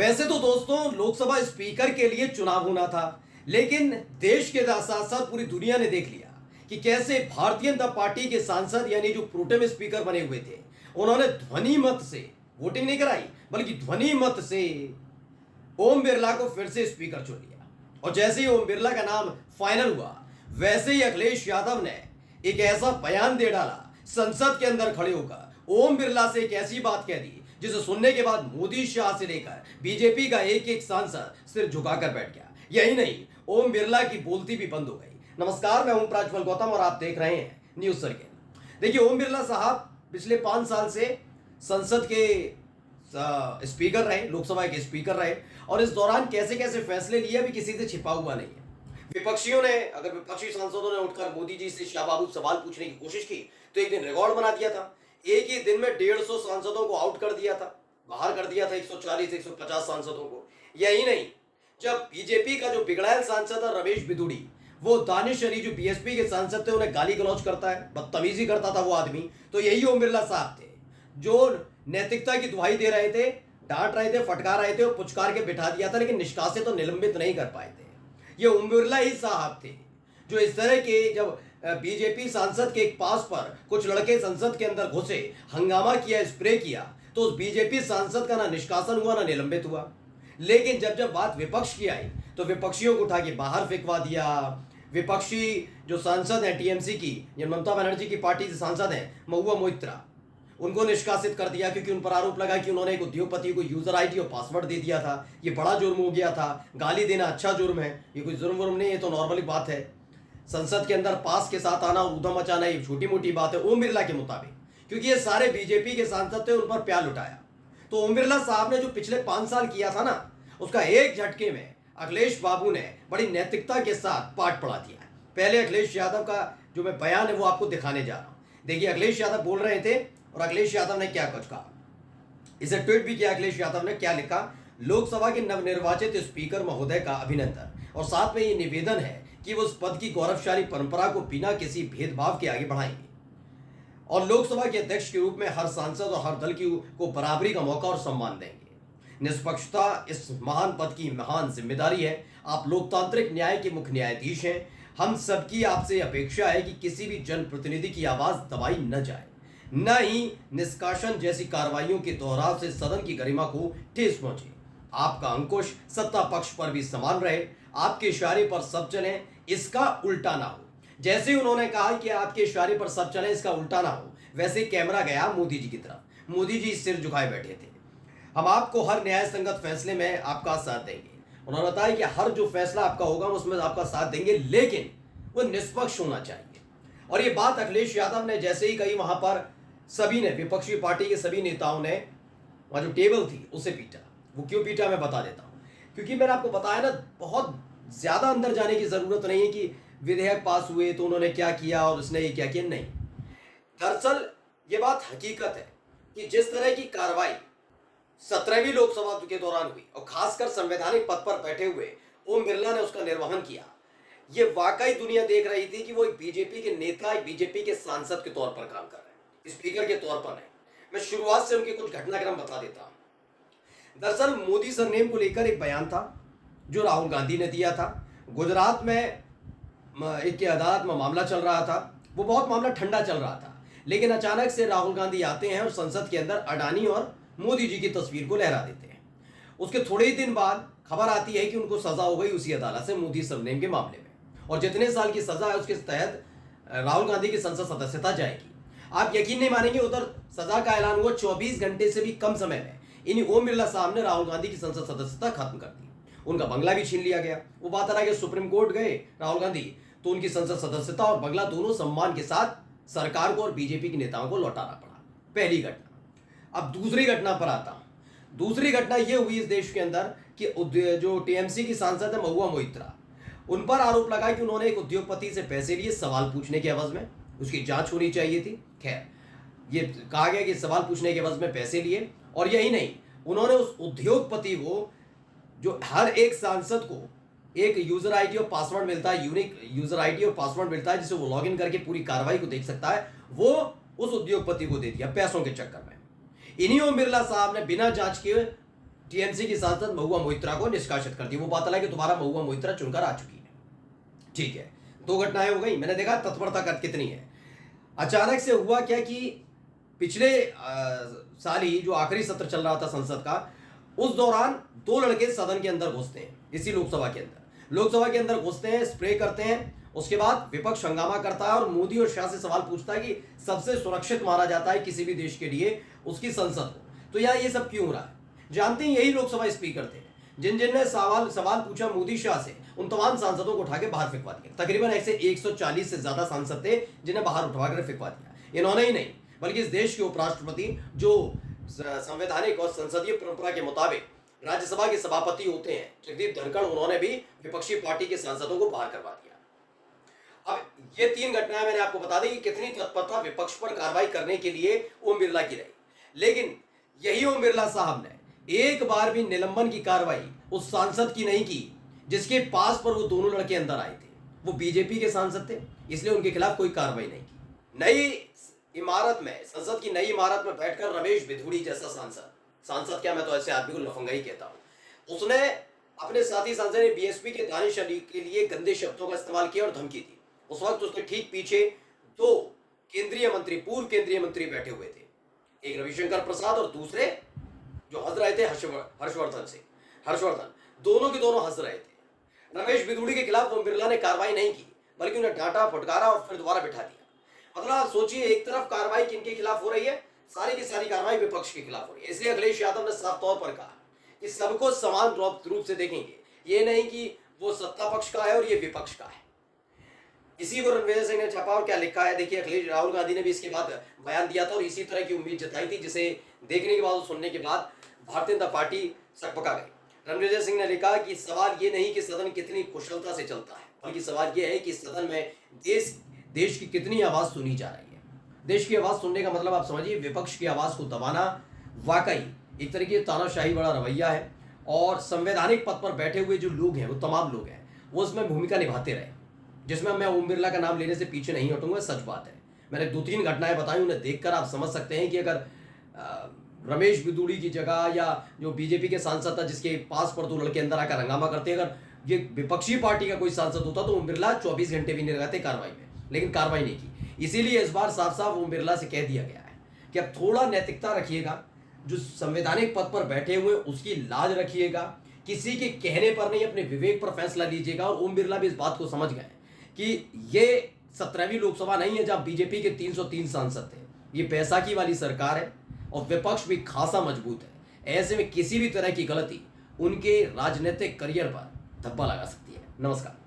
वैसे तो दोस्तों लोकसभा स्पीकर के लिए चुनाव होना था, लेकिन देश के साथ साथ पूरी दुनिया ने देख लिया कि कैसे भारतीय जनता पार्टी के सांसद यानी जो प्रोटेम स्पीकर बने हुए थे, उन्होंने ध्वनि मत से वोटिंग नहीं कराई, बल्कि ध्वनि मत से ओम बिरला को फिर से स्पीकर चुन लिया। और जैसे ही ओम बिरला का नाम फाइनल हुआ, वैसे ही अखिलेश यादव ने एक ऐसा बयान दे डाला, संसद के अंदर खड़े होकर ओम बिरला से एक ऐसी बात कह दी जिसे सुनने के बाद मोदी शाह से लेकर बीजेपी का एक एक सांसद सिर झुकाकर बैठ गया। यही नहीं, ओम बिरला की बोलती भी बंद हो गई। नमस्कार, मैं हूं प्रज्वल गौतम और आप देख रहे हैं न्यूज सर्किल। देखिए, ओम बिरला साहब पिछले 5 साल से संसद के स्पीकर रहे, लोकसभा के स्पीकर रहे, और इस दौरान कैसे कैसे फैसले लिए अभी किसी से छिपा हुआ नहीं है। विपक्षियों ने, अगर विपक्षी सांसदों ने उठकर मोदी जी से शाहबाबू सवाल पूछने की कोशिश की तो एक दिन रिकॉर्ड बना दिया था। एक ही दिन में 150 सांसदों को आउट कर दिया था, बाहर कर दिया था 140-150 सांसदों को। यही नहीं, जब बीजेपी का जो बिगड़ैल सांसद है रमेश बिदुड़ी, वो दानिश अली जो बीएसपी के सांसद थे, उन्हें गाली गलौज करता है, बदतमीजी करता था वो आदमी, तो यही ओम बिरला साहब थे जो नैतिकता की दुहाई दे रहे थे, डांट रहे थे, फटकार रहे थे और पुचकार के बिठा दिया था, लेकिन निष्कासित तो निलंबित नहीं कर पाए थे। ये ओम बिरला ही साहब थे जो इस तरह के, जब बीजेपी सांसद के पास पर कुछ लड़के संसद के अंदर घुसे, हंगामा किया, स्प्रे किया, तो उस बीजेपी सांसद का ना निष्कासन हुआ ना निलंबित हुआ। लेकिन जब जब बात विपक्ष की आई तो विपक्षियों को उठा के बाहर फेंकवा दिया। विपक्षी जो सांसद हैं टीएमसी की, ये ममता बनर्जी की पार्टी से सांसद हैं महुआ मोइत्रा, उनको निष्कासित कर दिया क्योंकि उन पर आरोप लगा कि उन्होंने एक उद्योगपति को यूजर आईडी और पासवर्ड दे दिया था। ये बड़ा जुर्म हो गया था। गाली देना अच्छा जुर्म है, ये कोई जुर्म नहीं, ये तो नॉर्मली बात है। संसद के अंदर पास के साथ आना और ऊधम मचाना ये छोटी मोटी बात है ओम बिरला के मुताबिक, क्योंकि ये सारे बीजेपी के सांसद थे, उन पर प्यार लुटाया। तो ओम बिरला साहब ने जो पिछले 5 साल किया था ना, उसका एक झटके में अखिलेश बाबू ने बड़ी नैतिकता के साथ पाठ पढ़ा दिया। पहले अखिलेश यादव का जो मैं बयान है वो आपको दिखाने जा रहा हूं। देखिए, अखिलेश यादव बोल रहे थे और अखिलेश यादव ने क्या कुछ कहा, इसे ट्वीट भी किया। अखिलेश यादव ने क्या लिखा: लोकसभा के नवनिर्वाचित स्पीकर महोदय का अभिनंदन, और साथ में ये निवेदन है कि वो उस पद की गौरवशाली परंपरा को बिना किसी भेदभाव के आगे बढ़ाएंगे और लोकसभा के अध्यक्ष के रूप में हर सांसद और हर दल को बराबरी का मौका और सम्मान देंगे। निष्पक्षता इस महान पद की महान जिम्मेदारी है। आप लोकतांत्रिक न्याय के मुख्य न्यायाधीश हैं। हम सबकी आपसे अपेक्षा है कि किसी भी जनप्रतिनिधि की आवाज दबाई न जाए, न ही निष्कासन जैसी कार्रवाइयों के दोहराव से सदन की गरिमा को ठेस पहुंचे। आपका अंकुश सत्ता पक्ष पर भी समान रहे, आपके इशारे पर सब चले, इसका उल्टा ना हो। जैसे उन्होंने कहा कि आपके इशारे पर सब चले, इसका उल्टा ना हो, वैसे कैमरा गया मोदी जी की तरफ। मोदी जी सिर झुकाए बैठे थे। हम आपको हर न्याय संगत फैसले में आपका साथ देंगे। उन्होंने बताया कि हर जो फैसला आपका होगा उसमें आपका साथ देंगे, लेकिन वो निष्पक्ष होना चाहिए। और ये बात अखिलेश यादव ने जैसे ही कही, वहां पर सभी ने, विपक्षी पार्टी के सभी नेताओं ने वहां जो टेबल थी उसे पीटा। वो क्यों पीटा मैं बता देता हूं, क्योंकि मैंने आपको बताया ना, बहुत ज्यादा अंदर जाने की जरूरत नहीं है कि विधेयक पास हुए तो उन्होंने क्या किया और उसने ये क्या किया, नहीं। दरअसल ये बात हकीकत है कि जिस तरह की कार्रवाई 17वीं लोकसभा के दौरान हुई और खासकर संवैधानिक पद पर बैठे हुए ओम बिरला ने उसका निर्वहन किया, ये वाकई दुनिया देख रही थी कि वो एक बीजेपी के नेता, एक बीजेपी के सांसद के तौर पर काम कर रहे हैं, स्पीकर के तौर पर नहीं। मैं शुरुआत से उनके कुछ घटनाक्रम बता देता हूं। दरअसल मोदी सरनेम को लेकर एक बयान था जो राहुल गांधी ने दिया था। गुजरात में एक अदालत में मामला चल रहा था, वो बहुत मामला ठंडा चल रहा था, लेकिन अचानक से राहुल गांधी आते हैं और संसद के अंदर अडानी और मोदी जी की तस्वीर को लहरा देते हैं। उसके थोड़े ही दिन बाद खबर आती है कि उनको सजा हो गई उसी अदालत से मोदी सरनेम के मामले में, और जितने साल की सजा है उसके तहत राहुल गांधी की संसद सदस्यता जाएगी। आप यकीन नहीं मानेंगे, उधर सजा का ऐलान हुआ 24 घंटे से भी कम समय में इन्हीं ओम बिरला साहब ने राहुल गांधी की संसद सदस्यता खत्म कर दी। उनका बंगला भी छीन लिया गया। वो बात अलग है, सुप्रीम कोर्ट गए राहुल गांधी तो उनकी संसद सदस्यता और बंगला दोनों सम्मान के साथ सरकार को और बीजेपी के नेताओं को लौटाना पड़ा। पहली घटना। अब दूसरी घटना पर आता हूं। दूसरी घटना यह हुई इस देश के अंदर कि जो टीएमसी की सांसद है महुआ मोइत्रा, उन पर आरोप लगा कि उन्होंने एक उद्योगपति से पैसे लिए सवाल पूछने के एवज में, उसकी जांच होनी चाहिए थी। खैर, ये कहा गया कि सवाल पूछने के एवज में पैसे लिए, और यही नहीं, उन्होंने उस उद्योगपति को, जो हर एक सांसद को एक यूजर आईडी और पासवर्ड मिलता है, यूनिक यूजर आईडी और पासवर्ड मिलता है जिसे वो लॉगिन करके पूरी कार्रवाई को देख सकता है, वो उस उद्योगपति को दे दिया पैसों के चक्कर में। इन्हीं ओम बिरला साहब ने बिना जांच के टीएमसी की सांसद महुआ मोइत्रा को निष्कासित कर दिया। वो बात अलग है, दोबारा महुआ मोइत्रा चुनकर आ चुकी है। ठीक है, दो घटनाएं हो गई। मैंने देखा तत्परता कितनी है। अचानक से हुआ क्या कि पिछले साल ही जो आखिरी सत्र चल रहा था संसद का, उस दौरान दो लड़के सदन के अंदर घुसते हैं, इसी लोकसभा के अंदर घुसते हैं, स्प्रे करते हैं। उसके बाद विपक्ष हंगामा करता है और मोदी और शाह से सवाल पूछता है कि सबसे सुरक्षित माना जाता है किसी भी देश के लिए उसकी संसद को, तो यार ये सब क्यों हो रहा है? जानते हैं यही लोकसभा स्पीकर थे जिनने सवाल पूछा मोदी शाह से, उन तमाम सांसदों को उठा के बाहर फेंकवा दिया। तकरीबन ऐसे 140 से ज्यादा सांसद थे जिन्हें बाहर उठवा कर फेंकवा दिया। इन्होंने ही नहीं बल्कि इस देश के उपराष्ट्रपति, जो संवैधानिक और संसदीय परंपरा के मुताबिक राज्यसभा के सभापति होते हैं, जगदीप धनखड़, उन्होंने भी विपक्षी पार्टी के सांसदों को बाहर करवा दिया। अब ये तीन घटनाएं मैंने आपको बता दी कि कितनी तत्परता विपक्ष पर कार्रवाई करने के लिए ओम बिरला की रही। लेकिन यही ओम बिरला साहब ने एक बार भी निलंबन की कार्रवाई उस सांसद की नहीं की जिसके पास पर वो दोनों लड़के अंदर आए थे। वो बीजेपी के सांसद थे, इसलिए उनके खिलाफ कोई कार्रवाई नहीं की। नई इमारत में, संसद की नई इमारत में बैठकर रमेश बिधूड़ी जैसा सांसद क्या, मैं तो ऐसे आदमी को लफंगा ही कहता हूं, उसने अपने साथी सांसद ने बीएसपी के दानिश अली के लिए गंदे शब्दों का इस्तेमाल किया और धमकी दी। उस वक्त उसके ठीक पीछे दो पूर्व केंद्रीय मंत्री बैठे हुए थे, एक रविशंकर प्रसाद और दूसरे जो हंस रहे थे हर्षवर्धन, दोनों के दोनों हंस रहे थे। रमेश बिधूड़ी के खिलाफ ओम बिरला ने कार्रवाई नहीं की, बल्कि उन्हें डांटा, फटकारा और फिर दोबारा बिठा दिया। मतलब आप सोचिए, एक तरफ कार्रवाई किनके खिलाफ हो रही है, सारी की सारी कार्रवाई विपक्ष के खिलाफ हो रही है। इसलिए अखिलेश यादव ने साफ तौर पर कहा कि सबको समान रूप से देखेंगे, ये नहीं कि वो सत्ता पक्ष का है और ये विपक्ष का है। इसी को रणविजय सिंह ने छापा और क्या लिखा है देखिए। अखिलेश, राहुल गांधी ने भी इसके बाद बयान दिया था और इसी तरह की उम्मीद जताई थी, जिसे देखने के बाद और सुनने के बाद भारतीय जनता पार्टी सकपका गई। रणविजय सिंह ने लिखा कि सवाल ये नहीं कि सदन कितनी कुशलता से चलता है, बल्कि सवाल ये है कि सदन में देश की कितनी आवाज सुनी जा रही है। देश की आवाज सुनने का मतलब आप समझिए, विपक्ष की आवाज को दबाना वाकई एक तरह की तानाशाही बड़ा रवैया है। और संवैधानिक पद पर बैठे हुए जो लोग हैं, वो तमाम लोग हैं, वो उसमें भूमिका निभाते रहे, जिसमें मैं ओम बिरला का नाम लेने से पीछे नहीं हटूंगा। सच बात है, मैंने 2-3 घटनाएं बताई, उन्हें देखकर आप समझ सकते हैं कि अगर रमेश बिधूड़ी की जगह या जो बीजेपी के सांसद था जिसके पास पर दो लड़के अंदर आकर हंगामा करते, अगर ये विपक्षी पार्टी का कोई सांसद होता तो ओम बिरला 24 घंटे भी नहीं लगाते कार्रवाई में, लेकिन कार्रवाई नहीं की। इसीलिए इस बार साफ साफ ओम बिरला से कह दिया गया है कि अब थोड़ा नैतिकता रखिएगा, जो संवैधानिक पद पर बैठे हुए उसकी लाज रखिएगा, किसी के कहने पर नहीं, अपने विवेक पर फैसला लीजिएगा। और ओम बिरला भी इस बात को समझ गए कि ये 17वीं लोकसभा नहीं है जहां बीजेपी के 303 सांसद थे, ये बैसाखी वाली सरकार है और विपक्ष भी खासा मजबूत है। ऐसे में किसी भी तरह की गलती उनके राजनीतिक करियर पर धब्बा लगा सकती है। नमस्कार।